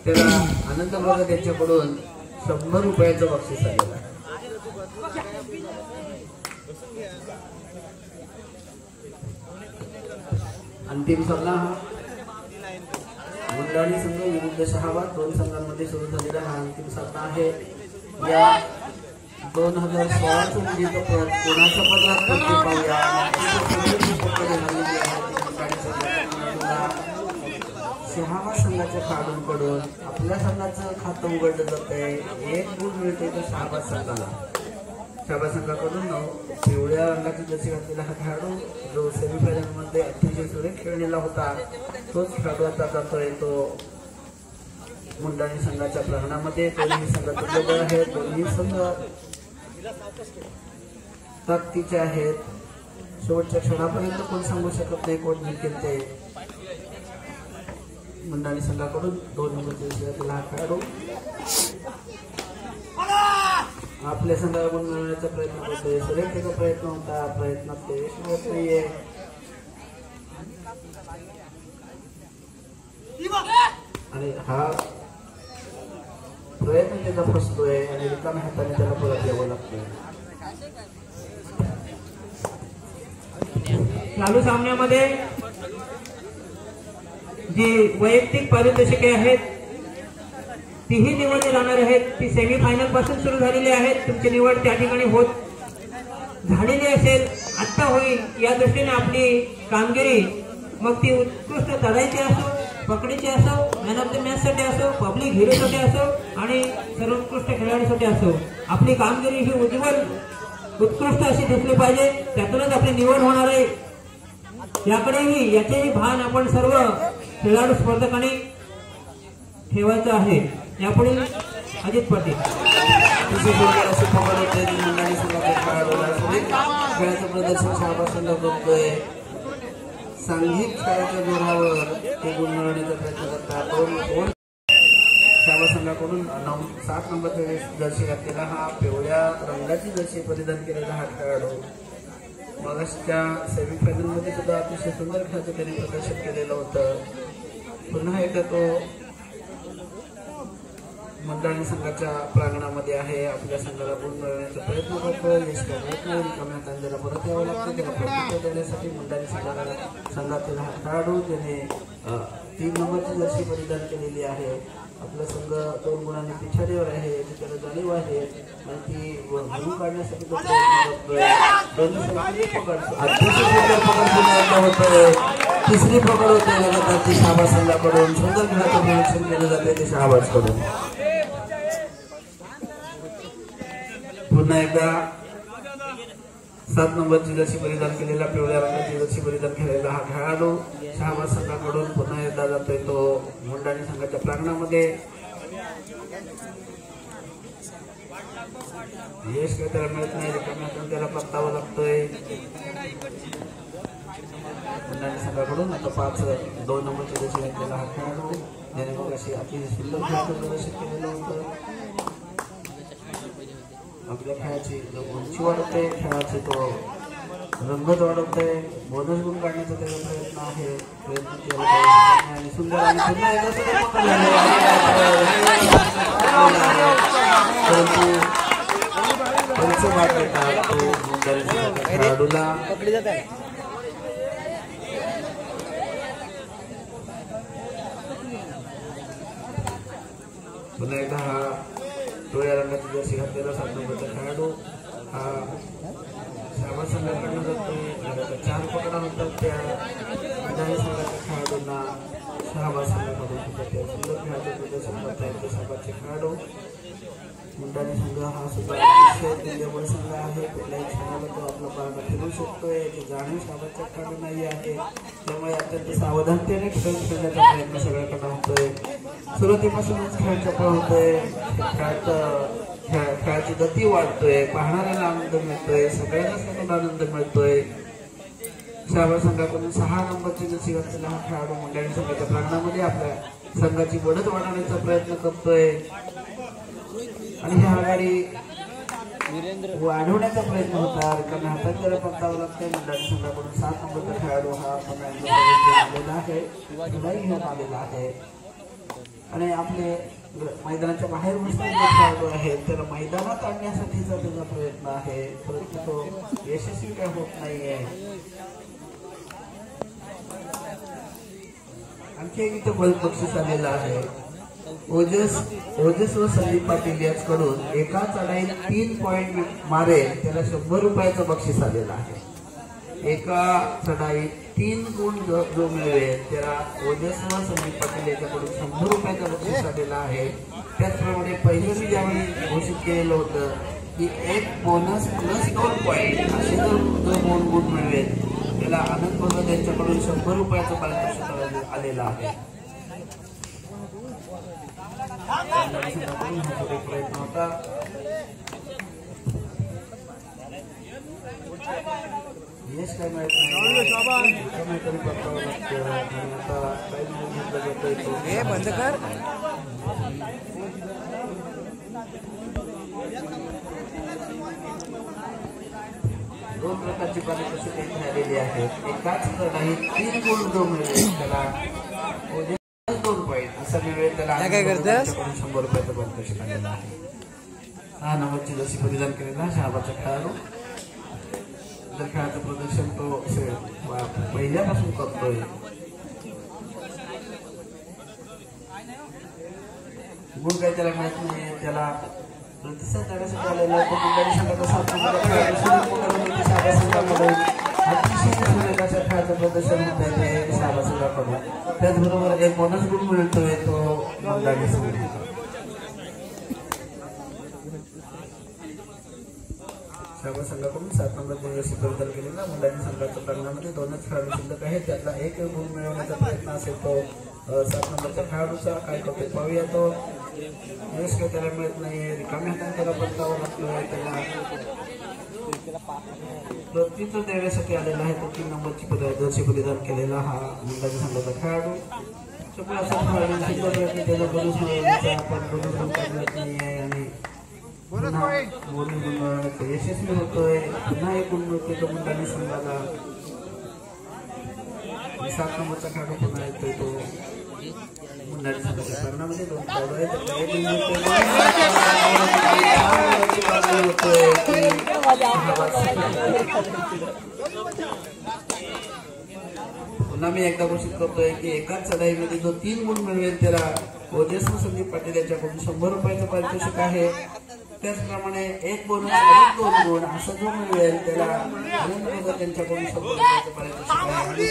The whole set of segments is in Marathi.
त्याला आनंद बघत त्यांच्याकडून 100 रुपयाचं बक्षीस आलेलं आहे. अंतिम सामना मुंडाणी संघ विरुद्ध शहाबाद, दोन संघांमध्ये सुरू झालेला हा अंतिम सामना आहे. या 2016 विजेतेपद कोणाच्या पदरात पडते पाहूया. शहाबाद संघाच्या खेळाडूंकडून आपल्या संघाचं खातं उघडलं जातंय. 1 गुण मिळते तर शहाबाद संघाला. शहाबाद संघाकडून पिवळ्या रंगाची जर्सी घातलेला हा खेळाडू जो सेमीफायनल मध्ये अतिशय सुरेख खेळलेला होता तोच खेळाडू आता जातोय तो मुंडाणी संघाच्या प्रांगणामध्ये. दोन्ही संघ तुटलेले आहेत. दोन्ही संघ ताकदीचे आहेत. शेवटच्या क्षणापर्यंत कोण सांगू शकत नाही कोण जिंकेल ते. मुंडाणी संघाकडून 2 नंबरचा हा खेळाडू आपल्या संघाला गुण मिळवण्याचा प्रयत्न करतोय. सुरेख त्याचा प्रयत्न होता. प्रयत्नात ते यश मिळत नाहीये आणि हा प्रयत्न त्याचा फसतोय आणि रिकाम्या हाताने त्याला परत यावं लागतंय. चालू सामन्यामध्ये जी वैयक्तिक पारितोषिके आहेत तीही निवडली जाणार आहेत. ती सेमीफायनल पासून सुरू झालेली आहेत. तुमची निवड त्या ठिकाणी होत झालेली असेल, आत्ता होईल. या दृष्टीने आपली कामगिरी मग ती उत्कृष्ट चढायची असो, पकडीची असो, मॅन ऑफ द मॅच साठी असो, पब्लिक हिरोसाठी असो आणि सर्वोत्कृष्ट खेळाडूसाठी असो, आपली कामगिरी ही उज्ज्वल उत्कृष्ट अशी दिसली पाहिजे. त्यातूनच आपली निवड होणार आहे. याकडेही याचेही भान आपण सर्व खेळाडू स्पर्धकांनी ठेवायचं आहे. यापुढे अजित पाटील खेळाचं प्रदर्शन शहाबाद संघ करतोय. सांघिक खेळाच्या जोरावर ते गुण मिळवण्याचा प्रयत्न करतात. शहाबाद संघाकडून 7 नंबरचा जर्सी घातलेला हा पिवळ्या रंगाची जर्सी परिधान केलेला हा खेळाडू मगासच्या सेमीफायनल मध्ये सुद्धा अतिशय सुंदर खेळाचं त्यांनी प्रदर्शन केलेलं होतं. पुन्हा एकदा तो मुंडाणी संघाच्या प्रांगणामध्ये आहे. आपल्या संघाला गुण मिळवण्याचा प्रयत्न करतोय. यश मिळत नाही. रिकाम्या हाताने त्याला परत यावं लागतं. त्याला प्रतिक्रिया देण्यासाठी मुंडाणी संघातील हा खेळाडू त्याने 3 नंबरची जर्सी परिधान केलेली आहे. आपला संघ 2 गुणांनी पिछाडीवर आहे याची त्याला जाणीव आहे आणि ती भरून काढण्यासाठी तो होतोय. तिसरी पकड होते लगातार ती शहाबाद संघाकडून. सुंदर खेळाचं निरीक्षण केलं जाते ते शहाबाद कडून. पुन्हा एकदा 7 नंबरची जर्सी परिधान केलेला पिवळ्या रंगाची जर्सी परिधान केलेला हा खेळाडू शहाबाद संघाकडून पुन्हा एकदा जातोय तो मुंडाणी संघाच्या प्रांगणामध्ये. यश काय त्याला मिळत नाही. रिकाम्या हाताने त्याला परतावं लागतोय. मुंडाणी संघाकडून आता 2 नंबरची जर्सी घातलेला हा खेळाडू ज्याने मग अशी अतिशय सुंदर खेळाचं प्रदर्शन केलेलं होतं. आपल्या खेळाची उंची वाढवते. खेळाची तो रंगत वाढवतोय. बोनस गुण काढण्याचा त्याचा प्रयत्न आहे. प्रयत्न केला पाहिजे आणि सुंदर आणि पुन्हा एकदा परंतु पंचभाग देतात तो मुंडाणी खेळाडूला. पुन्हा एकदा हा पिवळ्या रंगाची जर्सी घातलेला 7 नंबरचा खेळाडू हा शहाबाद संघाकडनं जातोय. 4 पकडा होतात त्या मुंडाणी संघाच्या खेळाडूंना शहाबाद संघाकडून सुंदर खेळाचं प्रदर्शन करतायत शहाबादचे खेळाडू. मुंडाणी संघ हा सुद्धा अतिशय दिल्लीमुळे संघ आहे. कुठल्याही क्षणाला तो आपला पारडा फिरू शकतोय याची जाणीव शहाबादच्या खेळाडूंनाही आहे. त्यामुळे अत्यंत सावधानतेने खेळ खेळण्याचा प्रयत्न सगळ्याकडे होतोय. सुरुवातीपासूनच खेळ चपळ होतोय. खेळाची गती वाढतोय. पाहणाऱ्याला आनंद मिळतोय. सगळ्यांनाच त्यातून आनंद मिळतोय. शहाबाद संघाकडून 6 नंबरची जर्सी घातलेला हा खेळाडू मुंडाणी संघाच्या प्रांगणामध्ये आपल्या संघाची बढ़त वाढवण्याचा प्रयत्न करतोय आणि ही आघाडी वाढवण्याचा प्रयत्न होता. रिकाम्या हातात त्याला परतावं लागतंय. मुंडाणी संघाकडून 7 नंबरचा खेळाडू हा पुन्हा आलेला आहे. घेऊन आलेला आहे. आणि आपले मैदानाच्या बाहेर बसलेले जे खेळाडू आहेत त्याला मैदानात आणण्यासाठीचा त्याचा प्रयत्न आहे, परंतु तो यशस्वी काय होत नाहीये. आणखी एक इथं बक्षीस आलेलं आहे. ओजस व संदीप पाटील याचकडून एका चढाईत 3 पॉइंट मारेल त्याला 100 रुपयाचं बक्षीस आलेलं आहे. एका चढाईत 3 गुण जो मिळवेल त्याला ओजस व संदीप पाटील याच्याकडून 100 रुपयाचं बक्षीस आलेलं आहे. त्याचप्रमाणे पहिलं मी ज्यावेळी घोषित केलेलं होतं की एक बोनस प्लस 2 पॉइंट असे जो 2 गुण मिळवेल त्याला आनंद भगत यांच्याकडून 100 रुपयाचं पारितोषिक आलेलं आहे. प्रयत्न होता. यश काय मिळत नाही तरी बघावं लागतं आणि आता काही घेतलं जातोय बंद कर. दोन प्रकारची पारितोषिके मिळालेली आहेत. एकाच चढाईत 3 गुण जो मिळेल त्याला 2 पॉइंट असं मिळेल त्याला 100 रुपयाचं पारितोषिक आलेलं आहे. 6 नंबरची जशी परिधान केलेला शहाबाचा खेळाडू जर खेळाचं प्रदर्शन तो पहिल्यापासून करतोय. गुण काही त्याला माहित नाही, त्याला प्रतिसाद देण्यासाठी आलेला तो मुंबई संघाचा अतिशय खेळाचं प्रदर्शन होत आहे शहाबा संघाकडून. त्याचबरोबर एक बोनस गुण मिळतोय तो मुंबई संघाचा. शहाबा संघाकडून 7 नंबर दिवशी परिधान केलेला मुंबई संघाच्या प्रकरणामध्ये 2च खेळाडू शिल्लक आहेत. त्यातला एक गुण मिळवण्याचा प्रयत्न असेल तो 7 नंबरच्या खेळाडूचा काय करतोय पाहूया. तो यश काही त्याला मिळत नाहीये, रिकाम्या हाताने त्याला बदलावं लागतोय. त्याला प्रत्युत्तर देण्यासाठी आलेला आहे तो 3 नंबरची जर्सी परिधान केलेला हा मुंबई संघाचा खेळाडू. त्याला बरोच मिळवण्याचा पण बरोबर मिळत नाहीये आणि यशस्वी होतोय. पुन्हा एक गुण मिळतोय तो मुंबई संघाला. 7 नंबरचा खेळाडू पुन्हा येतोय तो मुंबई संघाच्या प्रकरणामध्ये 2 खेळाडू आहेत. पुन्हा मी एकदा घोषित करतोय की एकाच चढाईमध्ये जो 3 गुण मिळवेल त्याला ओजस व संदीप पाटील यांच्याकडून 100 रुपयाचं पारितोषिक आहे. त्याचप्रमाणे एक बोनस अधिक 2 गुण असा जो मिळवेल त्याला आनंद भगत यांच्याकडून 100 रुपयाचं पारितोषिक आहे.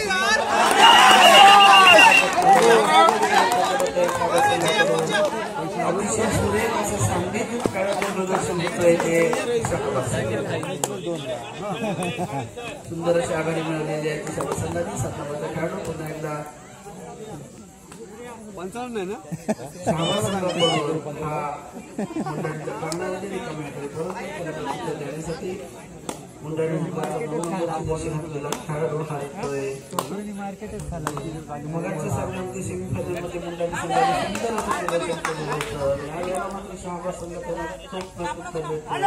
अतिशय सुरेख असं सांगीतिक खेळाचं प्रदर्शन होतंय ते सुंदर अशी आघाडी मिळवलेली आहे शहाबा संघाची. 7 नंबरचा खेळाडू पुन्हा एकदा शहाबा संघाकडून हा मुंडाईच्या प्रकरणामध्ये रिकाम्या देण्यासाठी मुंडाई खेळाडू हा येतोय. मगाच्या सामन्यामध्ये सेमीफायनलमध्ये मुंडाई संघाने सुंदर असं प्रदर्शन केलं होतं. यावेळेला मात्र शहाबा संघाकडून खूप प्रत्युत्तर देतोय.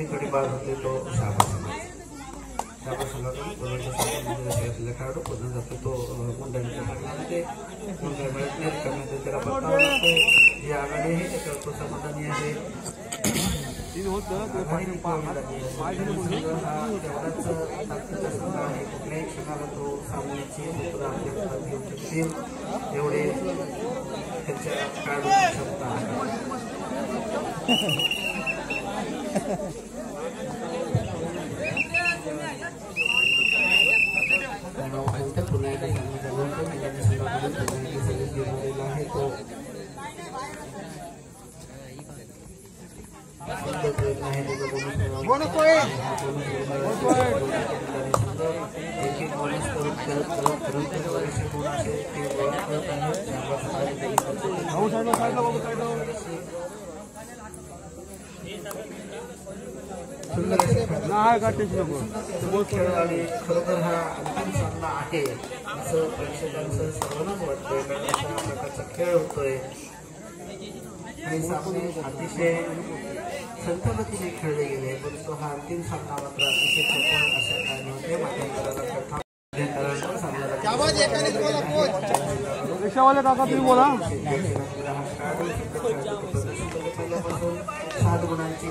एक बाद होते तो शहाबा संघाकडून असलेला खेळाडू पुन्हा जातो तो मुंडाईच्या प्रकरणामध्ये. मुंडाई मिळत नाही, रिकाम्या त्याला बदलावं लागते. जी आघाडी आहे त्याच्यावर तो समाधानी आहे. कुठल्याही क्षणाला तो सामन्याची घेऊ शकतील एवढे त्याच्या खेळाडूची क्षमता आहे. पुन्हा एकदा आहे तो एक सुंदर असे खेळ आणि खरोखर हा अंतिम सामना आहे असं प्रेक्षकांचं सर्वांनाच वाटतंय, कारण अशा प्रकारचा खेळ होतोय आणि सामने अतिशय संथगतीने खेळले गेले, परंतु हा अंतिम सामना मात्र अतिशय चपळ अशा कारणाने मध्यंतराला प्रथम रिक्षावाले काका तुम्ही बोला. 7 गुणांची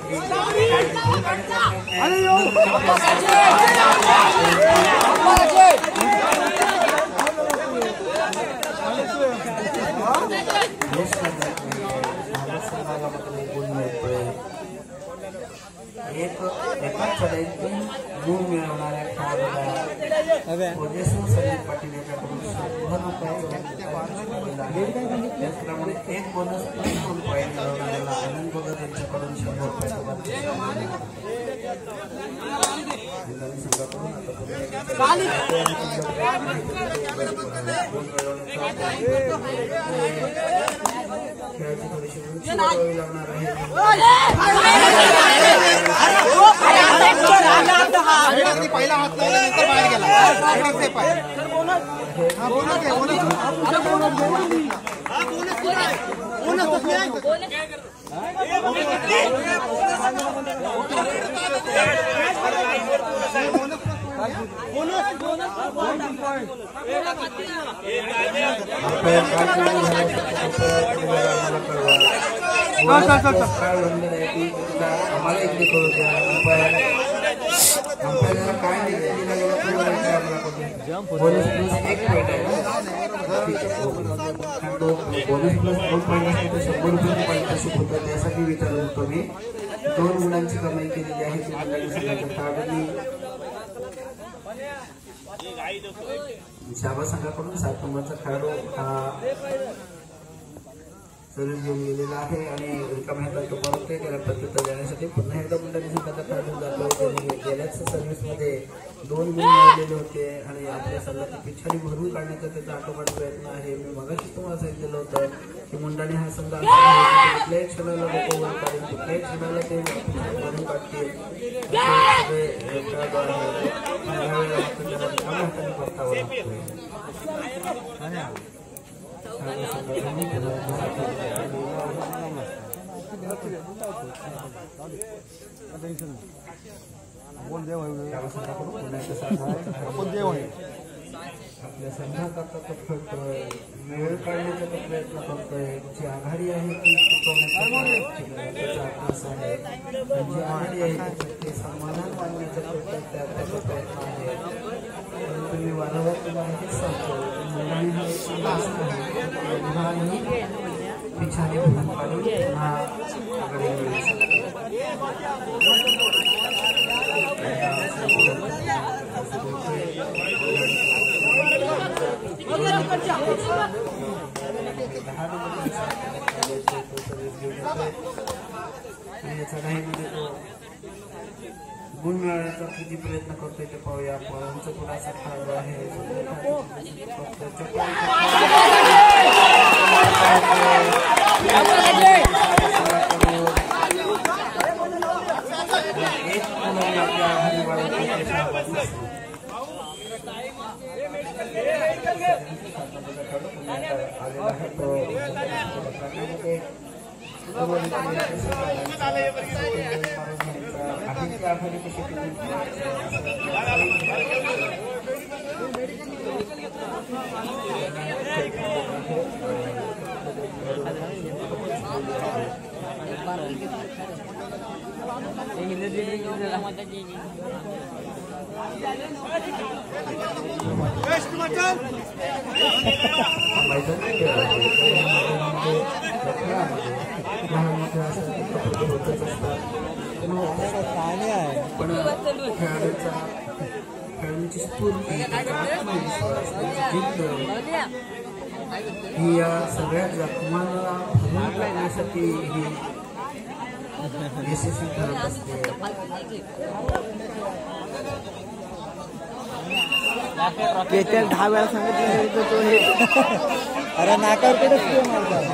एकाच चढाईत 3 गुण मिळवणाऱ्या खेळाडूला ओजेस्वर सलीम पाटील यांच्याकडून 100 रुपये, त्याचप्रमाणे 1 बोनस 2 पॉईंट मिळवणाऱ्याला आनंद भगत यांच्याकडून 100 रुपयाचा खेळाची थोडीशी उंची वाढवावी लागणार आहे. पहिला हात लावल्यानंतर बाहेर गेला. आम्हाला इकडे करू द्या. अंपायरला काय बोनस प्लस 1 पॉईंट आहे, बोनस प्लस 2 पॉईंट असते तर 100 रुपये पारितोषिक होतं. त्यासाठी विचारत होतो मी. 2 गुणांची कमाई केलेली आहे ती मंडळी संघाच्या खेळाडूंनी शाबा संघाकडून 7 नंबरचा खेळाडू हा सर्व्हिस घेऊन गेलेला आहे आणि रिकाम्या हातात तो परततोय. त्याला प्रत्युत्तर देण्यासाठी पुन्हा एकदा मंडळी संघाचा खेळाडू जातो. त्यांनी गेल्याच सर्व्हिसमध्ये 2 गुण मिळवलेले होते आणि आपल्या संघाची पिछाडी भरून काढण्याचा त्याचा आटोकाट प्रयत्न आहे. मी मगाशीच तुम्हाला सांगितलेलं होतं की मंडळी हा संघ कुठल्याही क्षणाला लोक वर काढेल, कुठल्याही क्षणाला ते भरून काढतील. सगळे खेळाडू आहेत त्याला रिकाम्या हाताने परतावं लागतोय. आपल्या संघात आता तो खेळतोय, वेळ काढण्याचा तो प्रयत्न करतोय. जी आघाडी आहे ती टिकवण्याचा अभ्यास आहे, जी आघाडी आहे ते समाधान मानण्याचा प्रयत्न आहे. परंतु मी वारंवार तुम्हाला हेच सांगतो पिछाडी भरून काढून पुन्हा आघाडी मिळू शकते. चढाईमध्ये तो गुण मिळवण्याचा किती प्रयत्न करतोय ते पाहूया आपण. आमचा थोडासा खेळाडू आहे पण खेळाडूची स्फूर्ती, आत्मविश्वास, जिद्द ही या सगळ्या जखमांना भरून काढण्यासाठी ही यशस्वी ठरत असते. केतन 10 वेळा सांगितलं तो हे अरे नाकावर कुठे स्प्रे मारतात.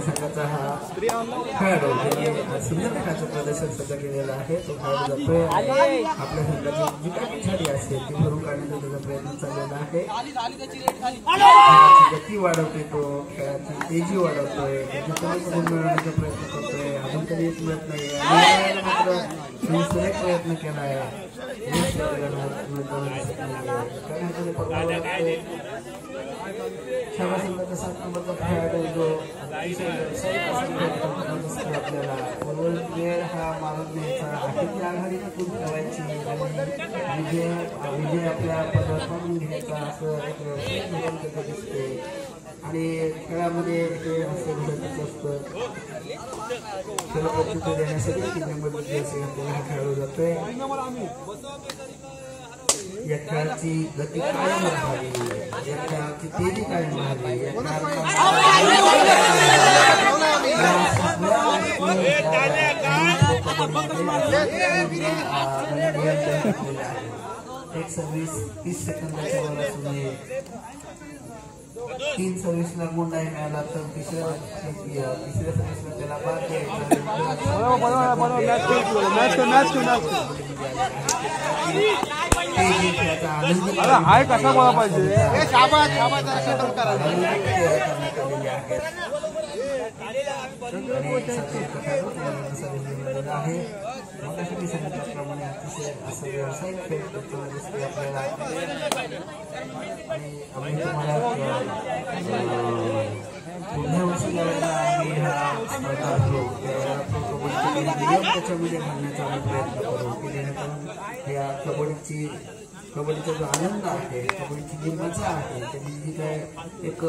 संघाचा हा खेळाडू ज्याने सुंदर प्रकारचं प्रदर्शन सुद्धा केलेलं आहे तो खेळाडू जातोय आपल्या संघाची जी काही पिछाडी असते ती भरून काढण्याचा त्याचा प्रयत्न चाललेला आहे. गती वाढवतोय तो, खेळाची तेजी वाढवतोय, त्याच्यातूनच गुण मिळवण्याचा प्रयत्न करतोय. अजून तरी एक मिळत नाही मात्र सुरेख प्रयत्न केला आहे. शाळा संघाचा 7 नंबरचा खेळाडू जो आपल्याला वेळ हा मारून द्यायचा आहे ती आघाडी टिकून ठेवायची आणि विजय आपल्या पदार्पण घ्यायचा असं एक त्याचं दिसते. आणि खेळामध्ये हे असं घडतच असतं. त्याला प्रत्युत्तर देण्यासाठी 3 नंबर जर्सी घातलेला हा खेळाडू जातोय. या खेळाची गती कायम राहावी, या खेळाची तेजी कायम राहावी, या एक सर्व्हिस 30 सेकंदाच्या वर असू नये. 3 सर्व्हिसला गुण नाही मिळाला तर तिसऱ्या सर्व्हिसला त्याला बाद द्यायचा. हाय कसा बोला पाहिजे आहे. मगाशी सांगितल्याप्रमाणे अतिशय असं व्यावसायिक खेळ दिसते आपल्याला. आणि आम्ही तुम्हाला पुढल्या वर्षी ज्यावेळेला आम्ही हा स्पर्धा घेऊ त्यावेळेला कबड्डीचे नियम त्याच्यामध्ये घालण्याचा आम्ही प्रयत्न करू की जेणेकरून या कबड्डीचा जो आनंद आहे, कबड्डीची जी मजा आहे, त्याची जी काय एक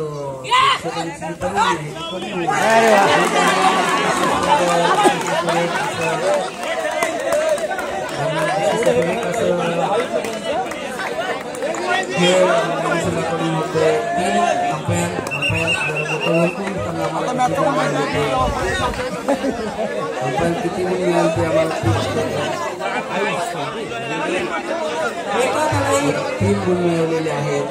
प्रेक्षकांची जी तरुणी आहे ती कमी होईल. खेळ परिसराकडून होते. 3 अंपायर किती गुण मिळाल ते आम्हाला 3 गुण मिळवलेले आहेत.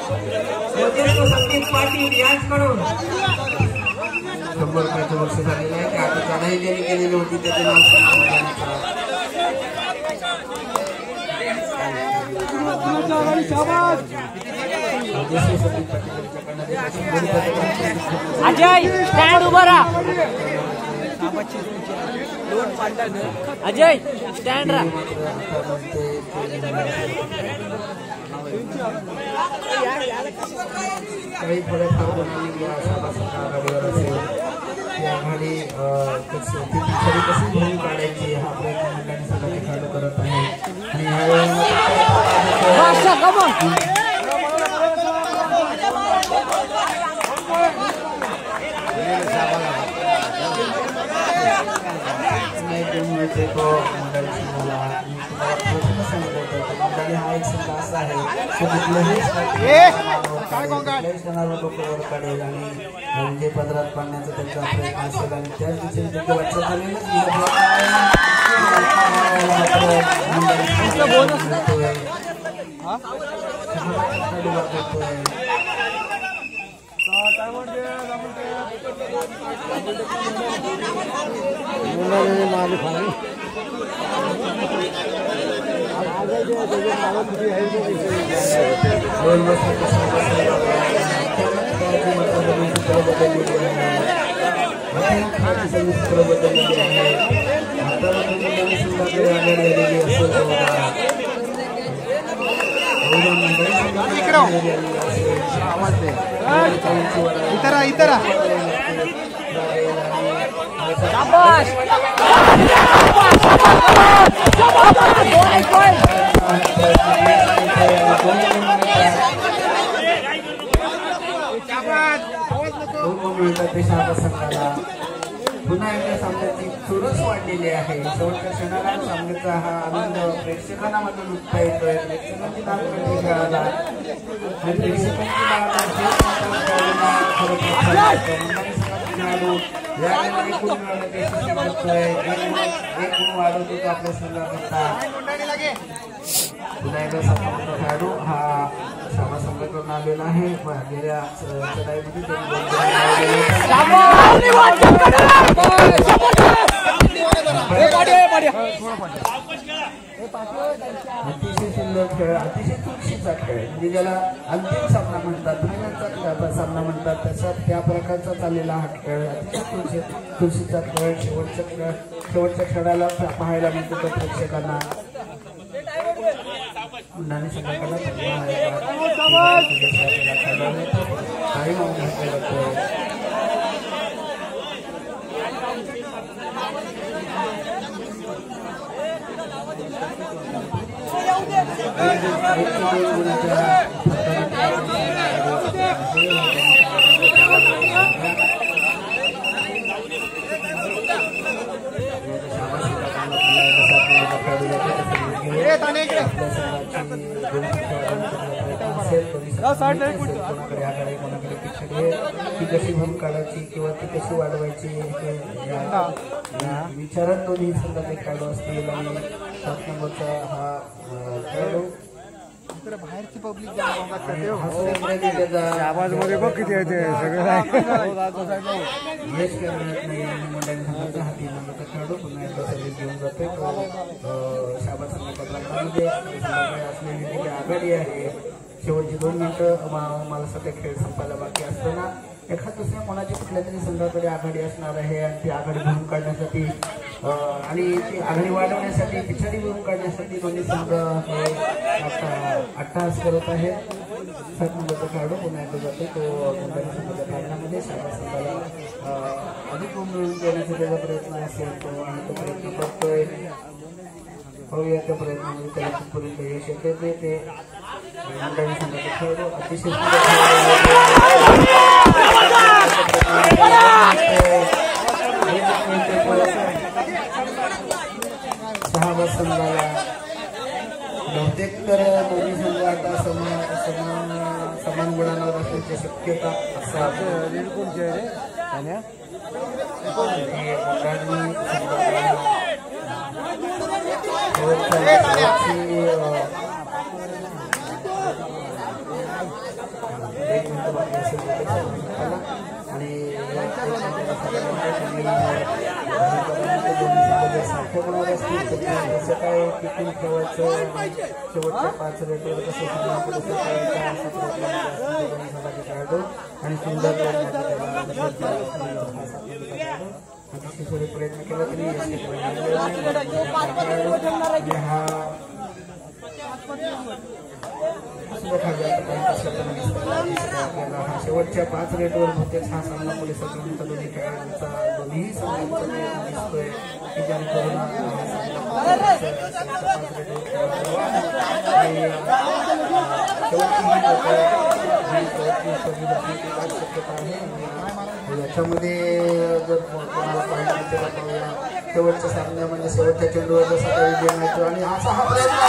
100 रुपयाचं वर्ष झालेलं आहे. आता चढाई ज्यांनी केलेली होती त्याचे नाव अजय स्टँड उभा राहा. अजय स्टँड राहा. काही थोड्या आघाडीवर असेल ती आघाडी ती पिछाडी कशी भरून काढायची हा प्रयत्न मंडळी संघाचे खेळाडू करत आहे. आणि यावेळेला मंडळी हा एक संघ असा आहे लोकवर काढेल आणि म्हणजे पदरात पाडण्याचा त्यांचा प्रयत्न असेल आणि त्याच दिवशी त्यांच्या वाटचाल चालेलच. इतर संघाला पुन्हा एकदा सामन्याची चुरस वाढलेली आहे. शेवटच्या क्षणाला सामन्याचा हा आनंद प्रेक्षकांना मात्र लुटता येतोय. प्रेक्षकांची दाद मिळते खेळाला आणि प्रेक्षकांची खेळाडू यावेळेला एक गुण मिळवण्यात यशस्वी करतोय. एक गुण वाढवतो आपल्या संघाकरता. पुन्हा एकदा सामना खेळाडू हा श्यामा संघाकडून आलेला आहे. गेल्या चढाईमध्ये अतिशय सुंदर खेळ, अतिशय चुरशीचा खेळ, म्हणजे ज्याला अंतिम सामना म्हणतात, फायनलचा सामना म्हणतात, त्या प्रकारचा चाललेला हा खेळ. अतिशय चुरशीचा खेळ. शेवटच्या खेळाला पाहायला मिळतो त्या प्रेक्षकांना. नाणी संघाकडे काही मागून घातलं जातं. ती कशी भूम काढायची किंवा ती कशी वाढवायची विचारात दोन्ही संघाचे खेळाडू असतील. आणि 7 नंबरचा हा खेळाडू बाहेरची पब्लिक आवाज मध्ये बघ किती आहे ते सगळं यश करण्यात नाही. आणि मंडळी संघाचा हा 3 नंबरचा खेळाडू पुन्हा एकदा सर्व्हिस घेऊन जातोय. शाबाद संघामध्ये असलेली जी आघाडी आहे, शेवटची 2 मिनिटं मला सध्या खेळ संपायला बाकी असताना एखाद दुसऱ्या कोणाची कुठल्या तरी संघाकडे आघाडी असणार आहे आणि ती आघाडी भरून काढण्यासाठी आणि ती आघाडी वाढवण्यासाठी, पिछाडी भरून काढण्यासाठी दोन्ही संघ अट्टहास करत आहेत. 7 नंबरचा खेळाडू पुन्हा एकदा जातो. तो कोणत्याही संघाच्या प्रयत्नामध्ये शाबाद संघाला अधिक गुण मिळवून देण्याचा त्याचा प्रयत्न असेल तो आणि तो प्रयत्न करतोय. पाहूया त्या प्रयत्नामध्ये त्याला कुठपर्यंत यश येते ते. मंडळी संघाचे खेळाडू अतिशय शाबाद संघाला बहुतेक तर दोन्ही संघ आता समान गुणांवर असण्याची शक्यता आणि सारख्या होणार असतील कसं काय टिकून ठेवायचं, शेवटच्या 5 रेटवर कसं खेळाडू आणि सुंदर अतिशय प्रयत्न केला तरी हा शेवटच्या 5 रेटवर बहुतेक हा सामना पुढे सगळ्यांचा दोन्ही खेळाडूंचा दोन्ही संघांचा प्रयत्न दिसतोय की जेणेकरून शक्यता आहे. याच्यामध्ये जर कोणाला पाहिजे शेवटच्या सामन्यामध्ये शेवटच्या चेंडूवर जसा काही विजय मिळतो आणि असा हा प्रयत्न